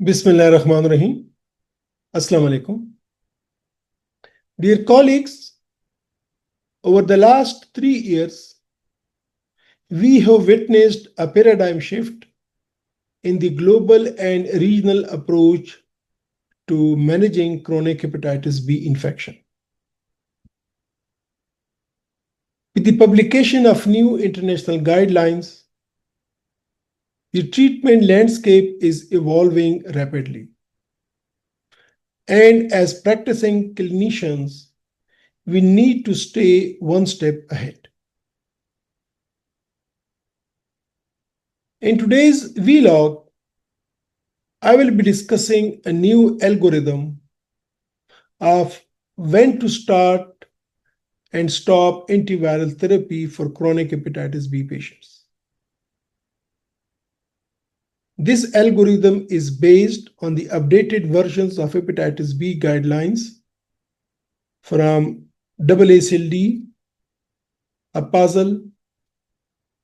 Bismillahirrahmanirrahim. Assalamu alaikum. Dear colleagues, over the last 3 years, we have witnessed a paradigm shift in the global and regional approach to managing chronic hepatitis B infection. With the publication of new international guidelines, the treatment landscape is evolving rapidly. And as practicing clinicians, we need to stay one step ahead. In today's vlog, I will be discussing a new algorithm of when to start and stop antiviral therapy for chronic hepatitis B patients. This algorithm is based on the updated versions of hepatitis B guidelines from EASL, EASL,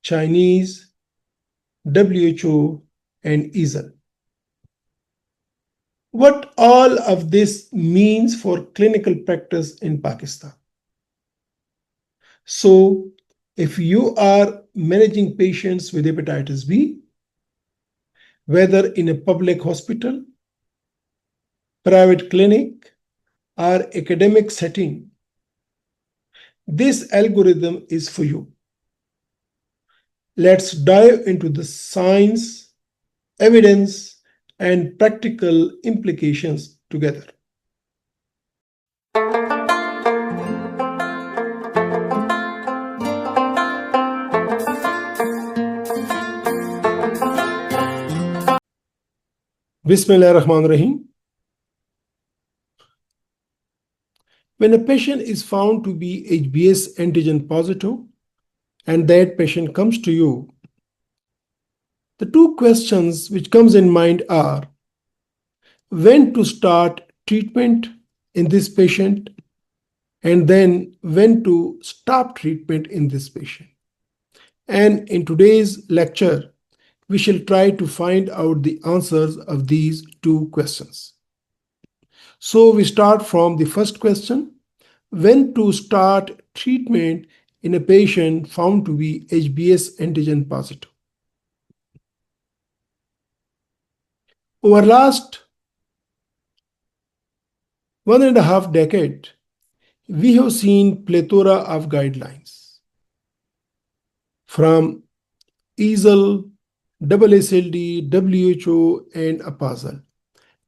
Chinese, WHO, and EASL. What all of this means for clinical practice in Pakistan. So, if you are managing patients with hepatitis B, whether in a public hospital, private clinic, or academic setting, this algorithm is for you. Let's dive into the science, evidence, and practical implications together. Bismillahirrahmanirrahim. When a patient is found to be HBs antigen positive and that patient comes to you, the two questions which comes in mind are when to start treatment in this patient and then when to stop treatment in this patient. And in today's lecture, we shall try to find out the answers of these two questions. So we start from the first question, when to start treatment in a patient found to be HBs antigen positive. Over last 1.5 decades, we have seen plethora of guidelines from EASL, EASL, WHO, and EASL,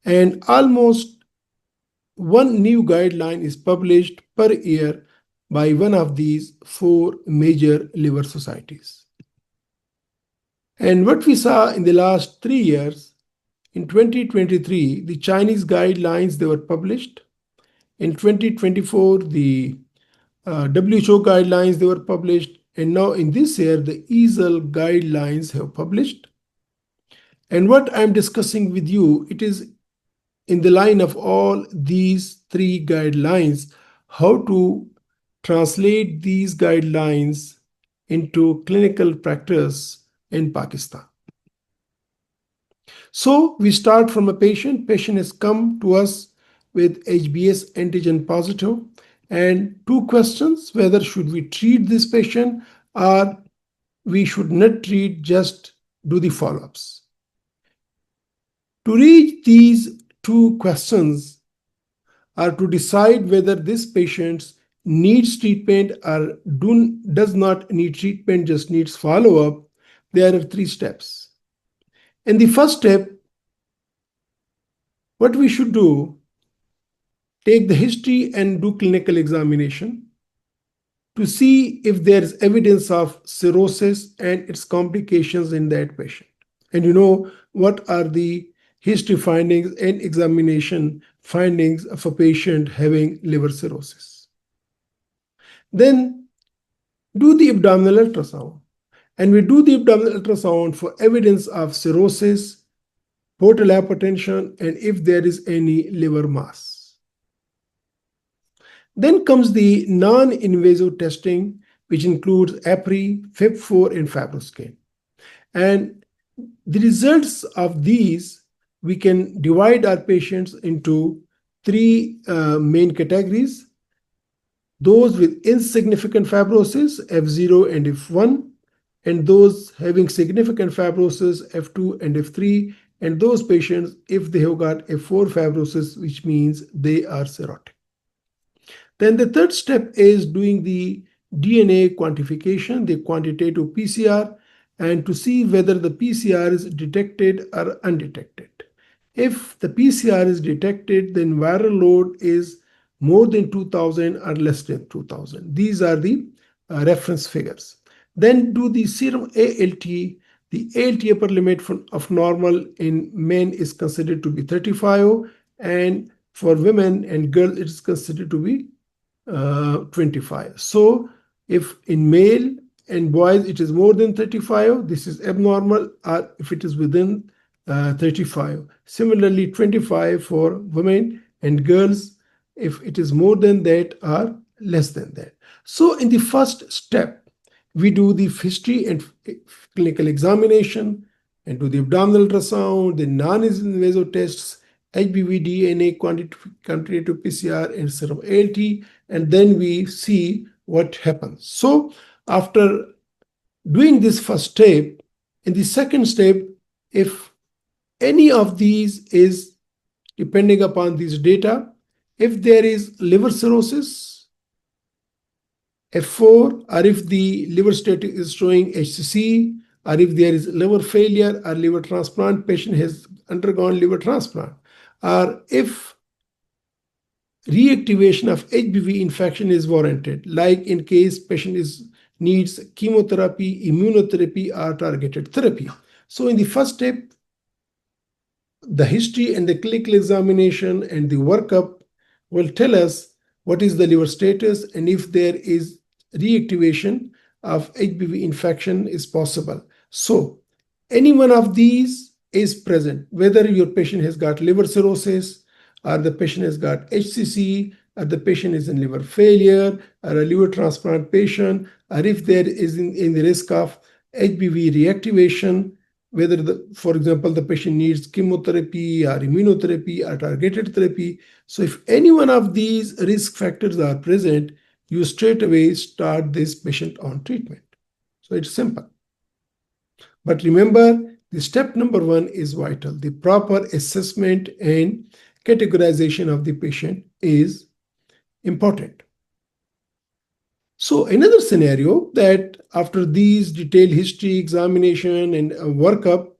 and almost one new guideline is published per year by one of these 4 major liver societies. And what we saw in the last 3 years, in 2023, the Chinese guidelines, they were published. In 2024, the WHO guidelines, they were published. And now in this year, the EASL guidelines have published. And what I'm discussing with you, it is in the line of all these 3 guidelines, how to translate these guidelines into clinical practice in Pakistan. So we start from a patient. Patient has come to us with HBs antigen positive, and 2 questions, whether should we treat this patient or we should not treat, just do the follow-ups. To reach these 2 questions or to decide whether this patient needs treatment or does not need treatment, just needs follow-up, there are 3 steps. In the first step, what we should do, take the history and do clinical examination to see if there is evidence of cirrhosis and its complications in that patient. And you know what are the history findings and examination findings of a patient having liver cirrhosis. Then do the abdominal ultrasound. And we do the abdominal ultrasound for evidence of cirrhosis, portal hypertension, and if there is any liver mass. Then comes the non-invasive testing, which includes APRI, FIB4, and FibroScan. And the results of these we can divide our patients into three main categories: those with insignificant fibrosis, F0 and F1, and those having significant fibrosis, F2 and F3, and those patients if they have got F4 fibrosis, which means they are cirrhotic. Then the third step is doing the DNA quantification, the quantitative PCR, and to see whether the PCR is detected or undetected. If the PCR is detected, then viral load is more than 2000 or less than 2000. These are the reference figures. Then do the serum ALT. The ALT upper limit of normal in men is considered to be 35, and for women and girls it is considered to be 25. So if in male and boys it is more than 35, this is abnormal, or if it is within 35. Similarly, 25 for women and girls if it is more than that or less than that. So in the first step, we do the history and clinical examination and do the abdominal ultrasound, the non-invasive tests, HBV DNA, quantitative PCR, and serum ALT, and then we see what happens. So after doing this first step, in the second step, if any of these is depending upon these data, if there is liver cirrhosis, F4, or if the liver status is showing HCC, or if there is liver failure or liver transplant, patient has undergone liver transplant, or if reactivation of HBV infection is warranted, like in case patient needs chemotherapy, immunotherapy, or targeted therapy. So in the first step, the history and the clinical examination and the workup will tell us what is the liver status and if there is reactivation of HBV infection is possible. So any one of these is present, whether your patient has got liver cirrhosis, or the patient has got HCC, or the patient is in liver failure, or a liver transplant patient, or if there is in the risk of HBV reactivation, whether, for example, the patient needs chemotherapy or immunotherapy or targeted therapy. So if any one of these risk factors are present, you straight away start this patient on treatment. So it's simple. But remember, the step number one is vital. The proper assessment and categorization of the patient is important. So another scenario that after these detailed history, examination, and workup,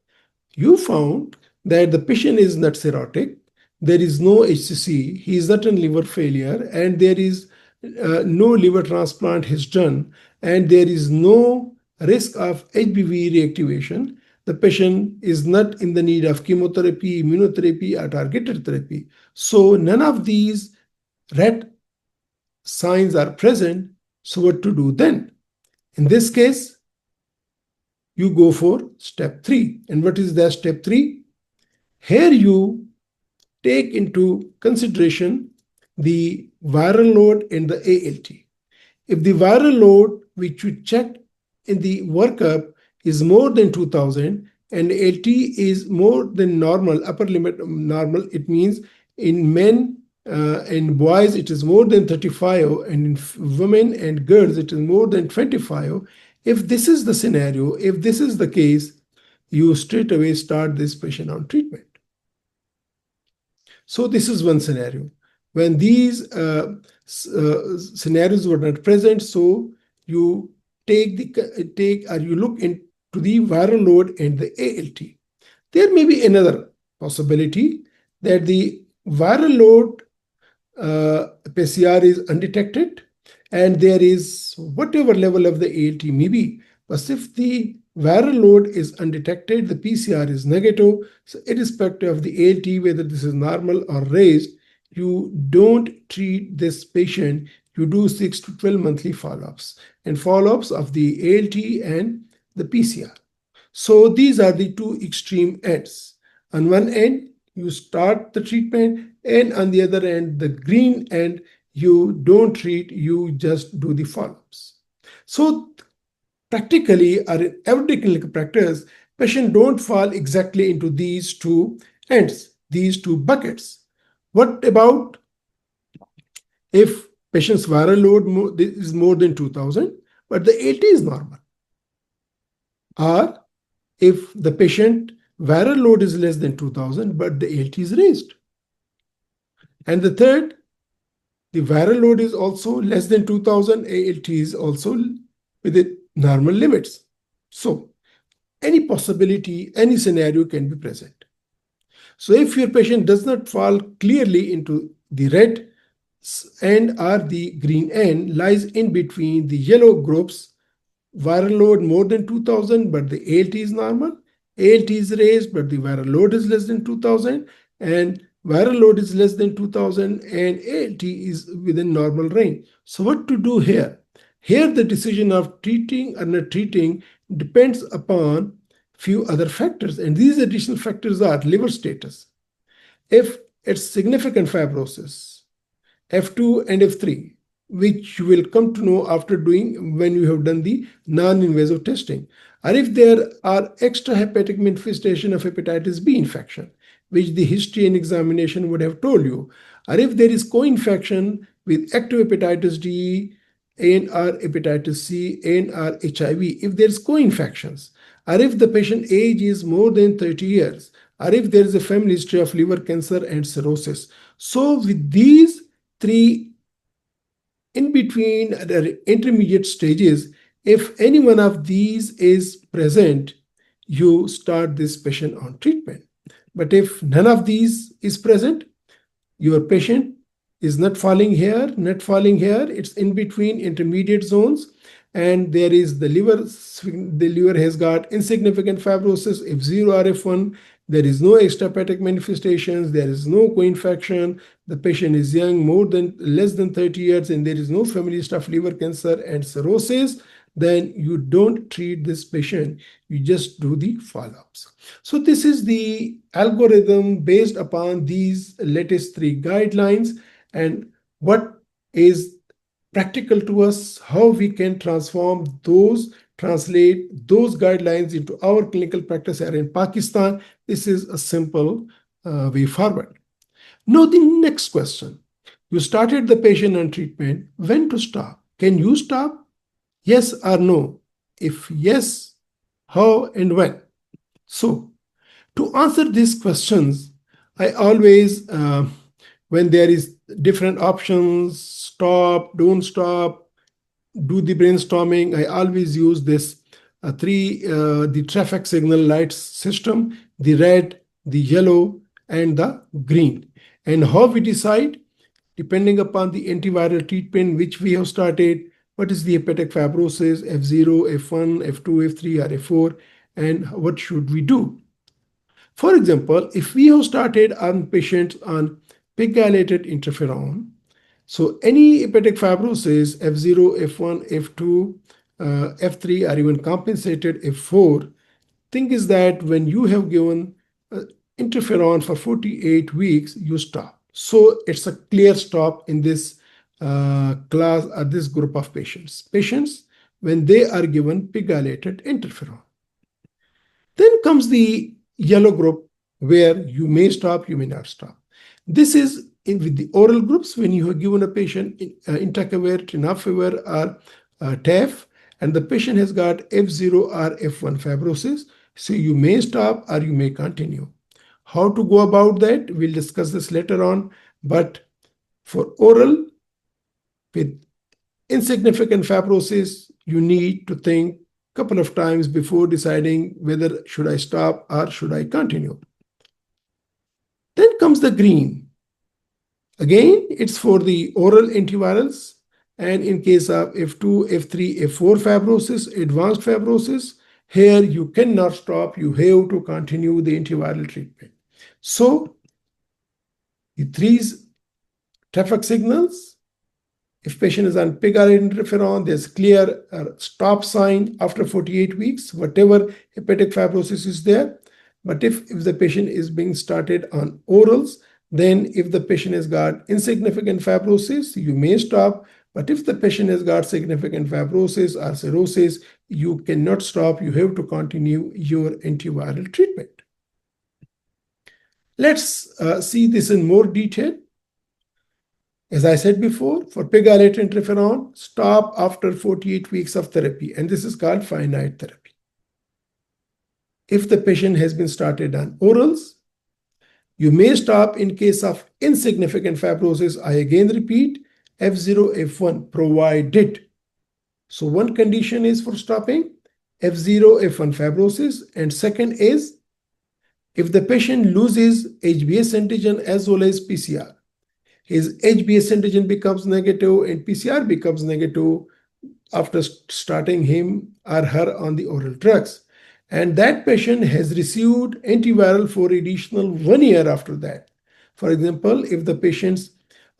you found that the patient is not cirrhotic, there is no HCC, he is not in liver failure, and there is no liver transplant is done, and there is no risk of HBV reactivation. The patient is not in the need of chemotherapy, immunotherapy, or targeted therapy. So none of these red signs are present. So what to do then? In this case, you go for step 3. And what is that step 3? Here you take into consideration the viral load and the ALT. If the viral load which you checked in the workup is more than 2000 and ALT is more than normal, upper limit of normal, it means in men and boys it is more than 35, and in women and girls it is more than 25. If this is the scenario, if this is the case, you straight away start this patient on treatment. So this is one scenario. When these scenarios were not present, so you you look into the viral load and the ALT. There may be another possibility that the viral load PCR is undetected and there is whatever level of the ALT may be. But if the viral load is undetected, the PCR is negative. So irrespective of the ALT, whether this is normal or raised, you don't treat this patient. You do 6 to 12 monthly follow-ups and follow-ups of the ALT and the PCR. So these are the two extreme ends. On one end, you start the treatment, and on the other end, the green end, you don't treat, you just do the follow-ups. So practically, or in everyday clinical practice, patients don't fall exactly into these two Hence, these two buckets. What about if patient's viral load is more than 2000, but the ALT is normal? Or if the patient viral load is less than 2000, but the ALT is raised? And the third, the viral load is also less than 2000, ALT is also within normal limits. So, any possibility, any scenario can be present. So if your patient does not fall clearly into the red end or the green end, lies in between the yellow groups, viral load more than 2000, but the ALT is normal, ALT is raised, but the viral load is less than 2000, and viral load is less than 2000, and ALT is within normal range. So what to do here? Here the decision of treating or not treating depends upon few other factors, and these additional factors are liver status. If it's significant fibrosis, F2 and F3, which you will come to know after doing when you have done the non-invasive testing, or if there are extrahepatic manifestation of hepatitis B infection, which the history and examination would have told you, or if there is co-infection with active hepatitis D and or hepatitis C and or HIV, if there's co-infections, or if the patient age is more than 30 years, or if there is a family history of liver cancer and cirrhosis. So with these three in between the intermediate stages, if any one of these is present, you start this patient on treatment. But if none of these is present, your patient is not falling here, it's in between intermediate zones, and there is the liver has got insignificant fibrosis, F0 or F1, there is no extrahepatic manifestations, there is no co-infection, the patient is young, less than 30 years, and there is no family history of liver cancer and cirrhosis, then you don't treat this patient, you just do the follow-ups. So this is the algorithm based upon these latest three guidelines, and what is practical to us, how we can translate those guidelines into our clinical practice here in Pakistan. This is a simple way forward. Now the next question. You started the patient on treatment. When to stop? Can you stop? Yes or no? If yes, how and when? So to answer these questions, I always, when there is different options, stop, don't stop, do the brainstorming, I always use this the traffic signal lights system, the red, the yellow, and the green. And how we decide? Depending upon the antiviral treatment which we have started, what is the hepatic fibrosis, F0, F1, F2, F3, or F4, and what should we do? For example, if we have started on patients on pegylated interferon, so any hepatic fibrosis, F0, F1, F2, F3, or even compensated F4, thing is that when you have given interferon for 48 weeks, you stop. So it's a clear stop in this class or this group of patients. Patients, when they are given pegylated interferon. Then comes the yellow group where you may stop, you may not stop. This is with the oral groups when you have given a patient entecavir, tenofovir, or TAF, and the patient has got F0 or F1 fibrosis. So you may stop or you may continue. How to go about that? We'll discuss this later on. But for oral with insignificant fibrosis, you need to think a couple of times before deciding whether should I stop or should I continue. Then comes the green. Again, it's for the oral antivirals, and in case of F2, F3, F4 fibrosis, advanced fibrosis, here you cannot stop, you have to continue the antiviral treatment. So the three traffic signals, if patient is on pegylated interferon, there's clear stop sign after 48 weeks, whatever hepatic fibrosis is there. But if the patient is being started on orals, then if the patient has got insignificant fibrosis, you may stop. But if the patient has got significant fibrosis or cirrhosis, you cannot stop. You have to continue your antiviral treatment. Let's see this in more detail. As I said before, for pegylated interferon, stop after 48 weeks of therapy, and this is called finite therapy. If the patient has been started on orals, you may stop in case of insignificant fibrosis. I again repeat, F0, F1 provided. So one condition is for stopping F0, F1 fibrosis, and second is if the patient loses HbS antigen as well as PCR. His HbS antigen becomes negative and PCR becomes negative after starting him or her on the oral drugs. And that patient has received antiviral for additional 1 year after that. For example, if the patient's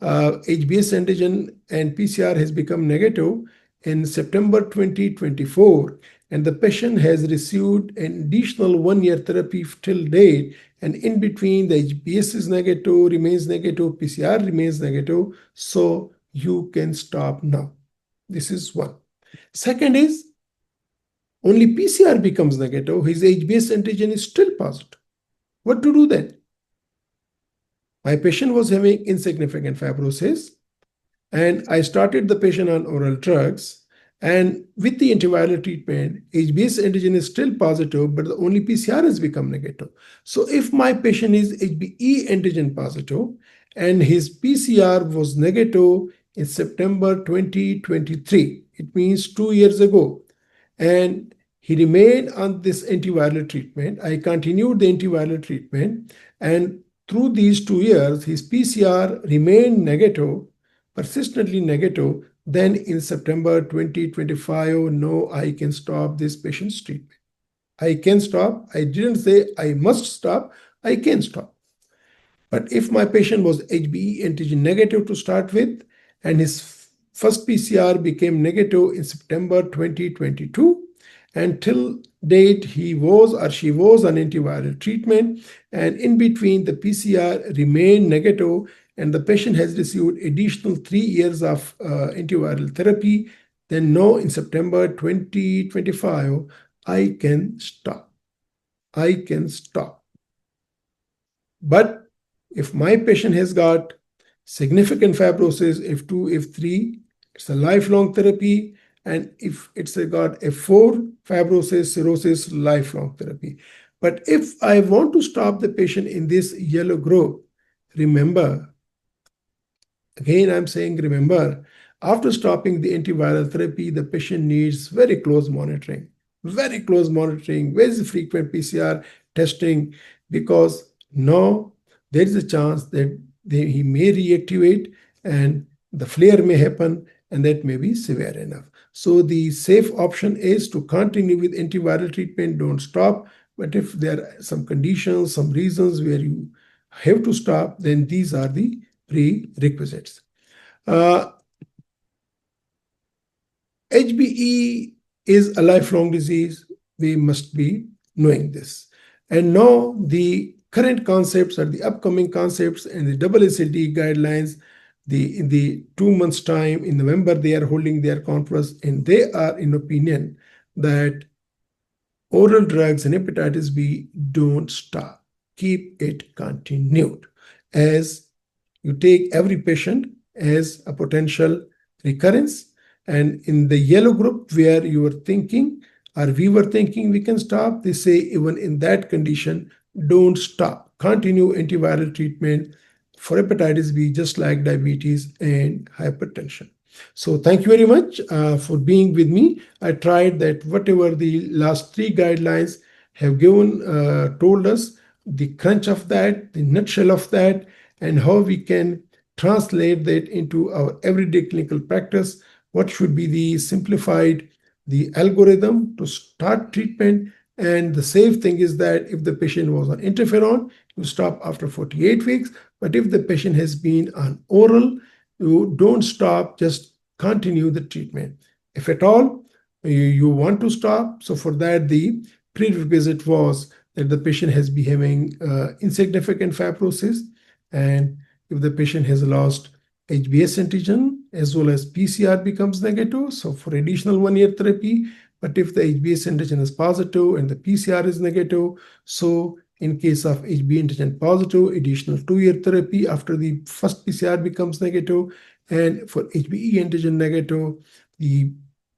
HbS antigen and PCR has become negative in September 2024, and the patient has received an additional 1 year therapy till date, and in between the HbS is negative, remains negative, PCR remains negative, so you can stop now. This is one. Second is, only PCR becomes negative, his HbS antigen is still positive. What to do then? My patient was having insignificant fibrosis, and I started the patient on oral drugs. And with the antiviral treatment, HbS antigen is still positive, but the only PCR has become negative. So if my patient is HbE antigen positive and his PCR was negative in September 2023, it means 2 years ago, and he remained on this antiviral treatment, I continued the antiviral treatment, and through these 2 years, his PCR remained negative, persistently negative. Then in September 2025, no, I can stop this patient's treatment. I can stop. I didn't say I must stop. I can stop. But if my patient was HbE antigen negative to start with, and his first PCR became negative in September 2022, and till date he was or she was on antiviral treatment, and in between the PCR remained negative, and the patient has received additional 3 years of antiviral therapy, then no, in September 2025, I can stop. I can stop. But if my patient has got significant fibrosis, F2, F3, it's a lifelong therapy. And if it's got F4, fibrosis, cirrhosis, lifelong therapy. But if I want to stop the patient in this yellow group, remember, again, I'm saying remember, after stopping the antiviral therapy, the patient needs very close monitoring, very frequent PCR testing, because now there is a chance that he may reactivate and the flare may happen, and that may be severe enough. So the safe option is to continue with antiviral treatment, don't stop. But if there are some conditions, some reasons where you have to stop, then these are the prerequisites. HbE is a lifelong disease. We must be knowing this. And now the current concepts are the upcoming concepts and the AASLD guidelines. In the 2 months' time, in November, they are holding their conference, and they are in opinion that oral drugs and hepatitis B don't stop. Keep it continued, as you take every patient as a potential recurrence. And in the yellow group where you were thinking or we were thinking we can stop, they say even in that condition, don't stop. Continue antiviral treatment for hepatitis B, just like diabetes and hypertension. So thank you very much for being with me. I tried that whatever the last 3 guidelines have given, told us the crunch of that, the nutshell of that, and how we can translate that into our everyday clinical practice. What should be the simplified, the algorithm to start treatment. And the safe thing is that if the patient was on interferon, you stop after 48 weeks. But if the patient has been on oral, you don't stop, just continue the treatment. If at all you want to stop, so for that the prerequisite was that the patient has been having insignificant fibrosis, and if the patient has lost HbS antigen as well as PCR becomes negative, so for additional 1 year therapy. But if the HbS antigen is positive and the PCR is negative, so In case of HB antigen positive, additional 2-year therapy after the first PCR becomes negative. And for HBe antigen negative, the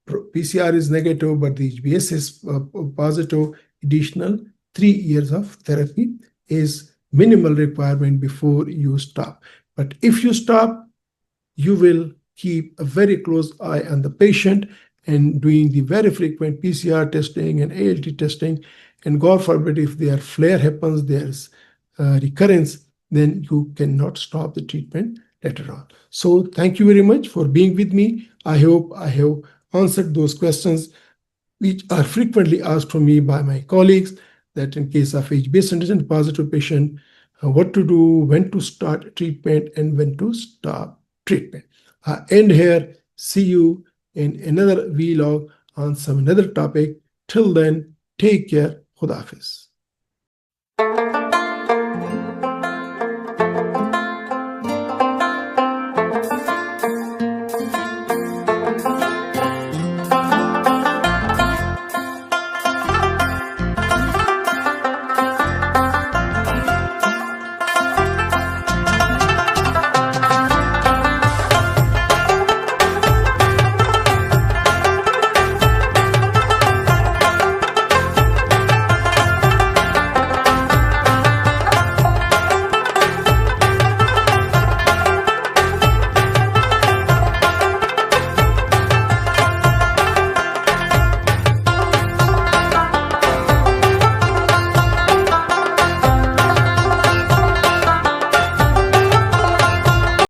PCR is negative, but the HBs is positive. Additional 3 years of therapy is minimal requirement before you stop. But if you stop, you will keep a very close eye on the patient and doing the very frequent PCR testing and ALT testing. And God forbid, if there flare happens, there's recurrence, then you cannot stop the treatment later on. So thank you very much for being with me. I hope I have answered those questions which are frequently asked from me by my colleagues, that in case of HBs antigen positive patient, what to do, when to start treatment, and when to stop treatment. I end here. See you in another vlog on some another topic. Till then, take care. Khuda Hafiz.